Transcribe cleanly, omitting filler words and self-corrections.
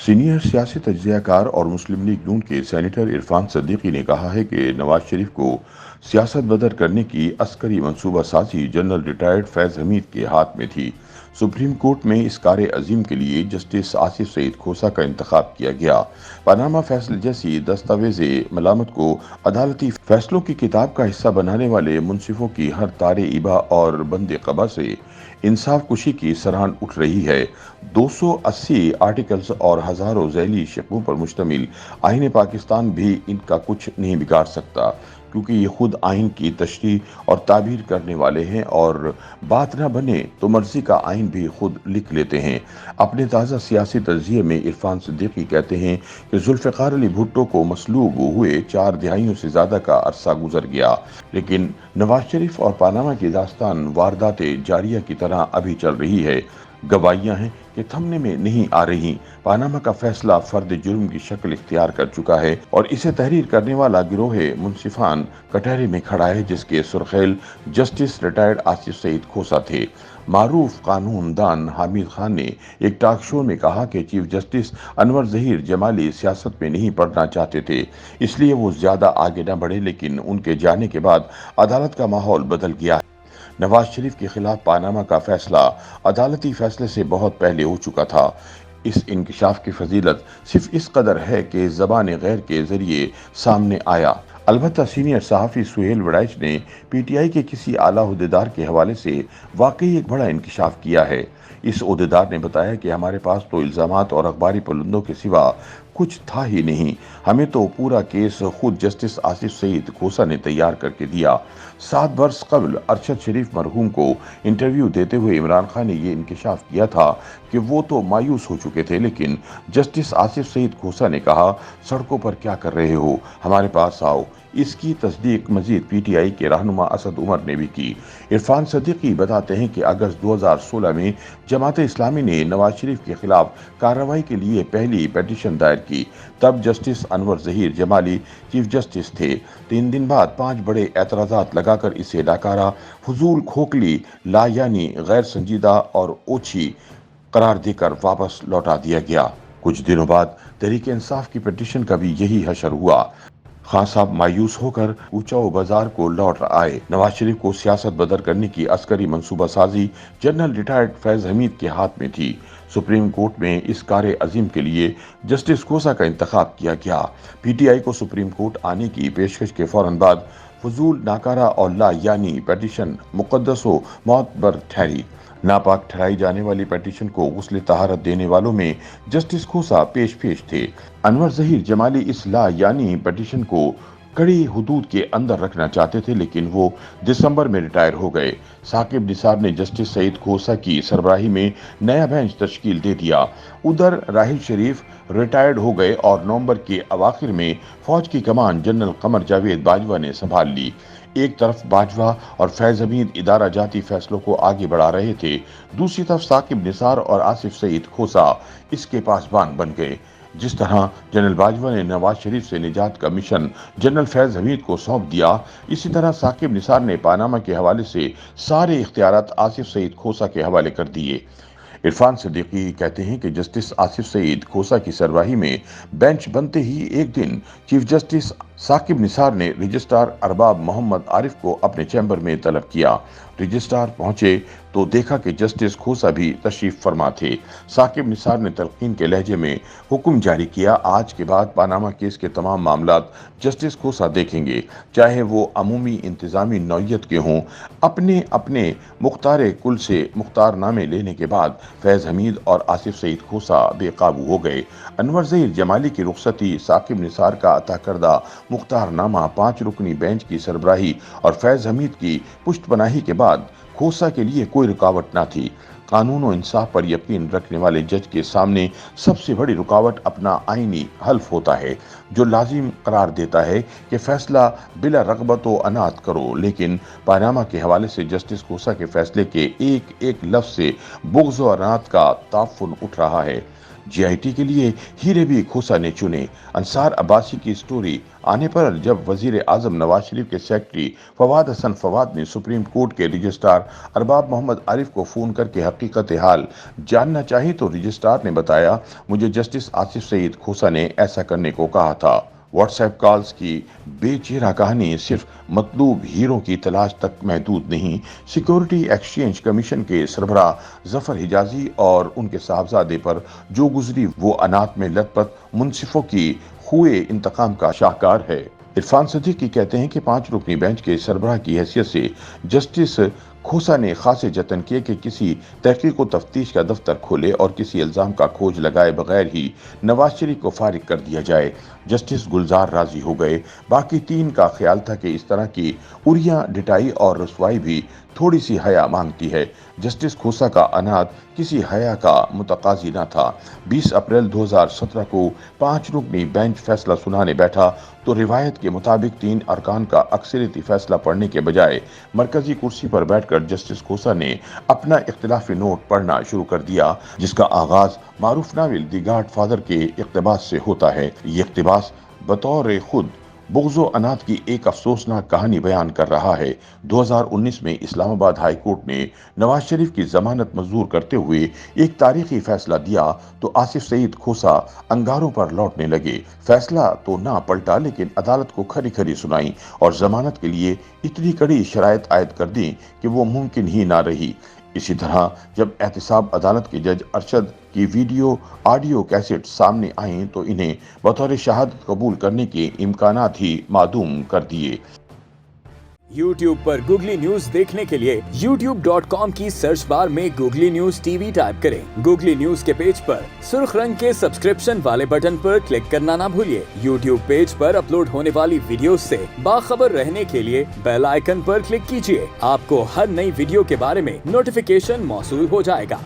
Senior सियासी तज्ज़ियाकार और मुस्लिम league नून के सेनेटर इरफान सिद्दीकी ने कहा है कि नवाज शरीफ को सियासत बदर करने की अस्करी मंसूबा साजी जनरल रिटायर्ड फैज़ हमीद के हाथ में थी। सुप्रीम कोर्ट में इस कार्य अजीम के लिए जस्टिस आसिफ सईद खोसा का इंतखाब किया गया। पनामा फैसले जैसी दस्तावेज़े मलामत को अदालती फैसलों की किताब का हिस्सा बनाने वाले मुंसिफों की हर तारे इबा और बंदे कबा से इंसाफ कुशी की सराहना उठ रही है। 280 आर्टिकल्स और हजारों झैली शिकवों पर मुश्तमिल आईन पाकिस्तान भी इनका कुछ नहीं बिगाड़ सकता, क्योंकि ये खुद आइन की तशरीह और ताबीर करने वाले हैं और बात ना बने तो मर्जी का आइन भी खुद लिख लेते हैं। अपने ताज़ा सियासी तज्ज़िये में इरफान सिद्दीकी कहते हैं कि जुल्फ़िकार अली भुट्टो को मसलूब हुए 4 दिहाइयों से ज़्यादा का अरसा गुजर गया, लेकिन नवाज शरीफ और पानामा की दास्तान वारदाते जारिया की तरह अभी चल रही है। गवाहियां हैं कि थमने में नहीं आ रही। पानामा का फैसला फर्द जुर्म की शक्ल इख्तियार कर चुका है और इसे तहरीर करने वाला गिरोह मुंसिफान कटहरे में खड़ा है, जिसके सुरखेल जस्टिस रिटायर्ड आसिफ सईद खोसा थे। मारूफ कानून दान हामिद खान ने एक टॉक शो में कहा कि चीफ जस्टिस अनवर ज़हीर जमाली सियासत में नहीं पढ़ना चाहते थे, इसलिए वो ज्यादा आगे न बढ़े, लेकिन उनके जाने के बाद अदालत का माहौल बदल गया। नवाज शरीफ के खिलाफ पानामा का फैसला अदालती फैसले से बहुत पहले हो चुका था। इस इंकशाफ की फजीलत सिर्फ इस कदर है कि ज़बान गैर के जरिए सामने आया। अलबत्ता सीनियर सहाफ़ी सुहेल वड़ैच ने पीटीआई के किसी आला ओहदेदार के हवाले से वाकई एक बड़ा इंकशाफ किया है। इस ओहदेदार ने बताया कि हमारे पास तो इल्ज़ामात और अखबारी पुलंदों के सिवा कुछ था ही नहीं, हमें तो पूरा केस खुद जस्टिस आसिफ सईद खोसा ने तैयार करके दिया। 7 वर्ष कबल अरशद शरीफ मरहूम को इंटरव्यू देते हुए इमरान खान ने ये इंकशाफ किया था कि वो तो मायूस हो चुके थे, लेकिन जस्टिस आसिफ सईद खोसा ने कहा, सड़कों पर क्या कर रहे हो, हमारे पास आओ। इसकी तस्दीक मजीद पीटीआई के रहनुमा असद उमर ने भी की। इरफान सिद्दीकी बताते हैं कि अगस्त 2016 में जमात इस्लामी ने नवाज शरीफ के खिलाफ कार्रवाई के लिए पहली पिटीशन दायर की। तब justice Anwar Zaheer Jamali chief justice थे। 3 दिन बाद 5 बड़े एतराज़ात लगाकर इसे नाकारा, फजूल, खोखली, लायानी, गैर संजीदा और ओछी करार देकर वापस लौटा दिया गया। कुछ दिनों बाद तहरीक इंसाफ की पिटीशन का भी यही हशर हुआ। खान साहब मायूस होकर ऊंचाओ बाजार को लौट आए। नवाज शरीफ को सियासत बदर करने की अस्करी मंसूबा साजी जनरल रिटायर्ड फैज हमीद के हाथ में थी। सुप्रीम कोर्ट में इस कार्य अजीम के लिए जस्टिस खोसा का इंतखाब किया गया। पीटीआई को सुप्रीम कोर्ट आने की पेशकश के फौरन बाद फजूल, नाकारा और लायानी पिटीशन मुकद्दस व मोतबर ठहरी। नापाक ठहराई जाने वाली पिटीशन को गुस्ल तहारत देने वालों में जस्टिस खोसा पेश थे। अनवर ज़हीर जमाली इस यानी पिटीशन को कड़ी हुदूद के अंदर रखना चाहते थे, लेकिन वो दिसंबर में रिटायर हो गए। साकिब निसार ने जस्टिस सईद खोसा की सरबराही में नया बेंच तश्कील दे दिया। उधर राहिल शरीफ रिटायर्ड हो गए और नवंबर के अवाखिर में फौज की कमान जनरल कमर जावेद बाजवा ने संभाल ली। एक तरफ बाजवा और फैज हमीद इदारा जाती फैसलों को आगे बढ़ा रहे थे, दूसरी तरफ साकिब निसार और आसिफ सईद खोसा इसके पासबान बन गए। जिस तरह जनरल बाजवा ने नवाज शरीफ से निजात का मिशन जनरल फैज हमीद को सौंप दिया, इसी तरह साकिब निसार ने पानामा के हवाले से सारे इख्तियारात आसिफ सईद खोसा के हवाले कर दिए। इरफान सिद्दीकी कहते हैं कि जस्टिस आसिफ सईद खोसा की सरबराही में बेंच बनते ही एक दिन चीफ जस्टिस साकिब निसार ने रजिस्ट्रार अरबाब मोहम्मद आरिफ को अपने चैम्बर में तलब किया। रजिस्ट्रार पहुंचे तो देखा कि जस्टिस खोसा भी तशरीफ फरमा थे। साकिब निसार ने तलकीन के लहजे में हुक्म जारी किया, आज के बाद पानामा केस के तमाम मामलात जस्टिस खोसा देखेंगे, चाहे वो अमूमी इंतजामी नौयत के हों। अपने अपने मुख्तार कुल से मुख्तारनामे लेने के बाद फैज हमीद और आसिफ सईद खोसा बेकाबू हो गए। अनवर ज़हीर जमाली की रुखसती, साकिब निसार का अता करदा मुख्तारनामा, 5 रुकनी बेंच की सरबराही और फैज हमीद की पुष्टपनाही के बाद खोसा के लिए कोई रुकावट न थी। कानून और इंसाफ पर यकीन रखने वाले जज के सामने सबसे बड़ी रुकावट अपना आईनी हल्फ होता है, जो लाजिम करार देता है कि फैसला बिला रगबत व अनात करो। लेकिन पानामा के हवाले से जस्टिस खोसा के फैसले के एक एक लफ्ज से बुग़्ज़ और अनात का ताफ़ुन उठ रहा है। GIT के लिए हीरे भी खोसा ने चुने। अंसार अब्बासी की स्टोरी आने पर जब वजीर आजम नवाज शरीफ के सेक्रेटरी फवाद हसन फवाद ने सुप्रीम कोर्ट के रजिस्ट्रार अरबाब मोहम्मद आरिफ को फोन करके हकीकत हाल जानना चाही तो रजिस्ट्रार ने बताया, मुझे जस्टिस आसिफ सईद खोसा ने ऐसा करने को कहा था। व्हाट्सएप कॉल्स की बेचेहरा कहानी सिर्फ मतलूब हीरो की तलाश तक महदूद नहीं, सिक्योरिटी एक्सचेंज कमीशन के सरबराह जफर हिजाजी और उनके साहबजादे पर जो गुजरी वो अनाथ में लथपथ मुंसिफों की हुए इंतकाम का शाहकार है। इरफान सदीकी कहते हैं कि 5 रुकनी बेंच के सरबराह की हैसियत से जस्टिस खोसा ने खासे जतन किए कि किसी तहकीक व तफ्तीश का दफ्तर खोले और किसी इल्जाम का खोज लगाए बगैर ही नवाज शरीफ को फारिग कर दिया जाए। जस्टिस गुलजार राजी हो गए। बाकी 3 का ख्याल था कि इस तरह की उरियां डिटाई और रसवाई भी थोड़ी सी हया मांगती है। जस्टिस खोसा का अनाथ किसी हया का मुतकाजी न था। 20 अप्रैल 2017 को 5 रुकनी बेंच फैसला सुनाने बैठा तो रिवायत के मुताबिक 3 अरकान का अक्सरियती फैसला पढ़ने के बजाय मरकजी कुर्सी पर बैठकर जस्टिस खोसा ने अपना इख्तिलाफी नोट पढ़ना शुरू कर दिया, जिसका आगाज मारूफ नावल द गॉडफादर के इक्तबास से होता है। ये इक्तबास बतौर खुद बुग़्ज़ो अनाथ की एक अफसोसनाक कहानी बयान कर रहा है। 2019 में इस्लामाबाद हाई कोर्ट ने नवाज शरीफ की जमानत मंजूर करते हुए एक तारीखी फैसला दिया तो आसिफ सईद खोसा अंगारों पर लौटने लगे। फैसला तो ना पलटा लेकिन अदालत को खरी खरी सुनाई और जमानत के लिए इतनी कड़ी शराइत आयद कर दी कि वो मुमकिन ही ना रही। इसी तरह जब एहतसाब अदालत के जज अरशद की वीडियो ऑडियो कैसेट सामने आई तो इन्हें बतौर शहादत कबूल करने के इम्कानात ही मादूम कर दिए। YouTube पर गूगली न्यूज देखने के लिए youtube.com की सर्च बार में गूगली न्यूज टीवी टाइप करें। गूगली न्यूज के पेज पर सुर्ख रंग के सब्सक्रिप्शन वाले बटन पर क्लिक करना ना भूलिए। YouTube पेज पर अपलोड होने वाली वीडियोस से बाखबर रहने के लिए बेल आइकन पर क्लिक कीजिए। आपको हर नई वीडियो के बारे में नोटिफिकेशन मौसूल हो जाएगा।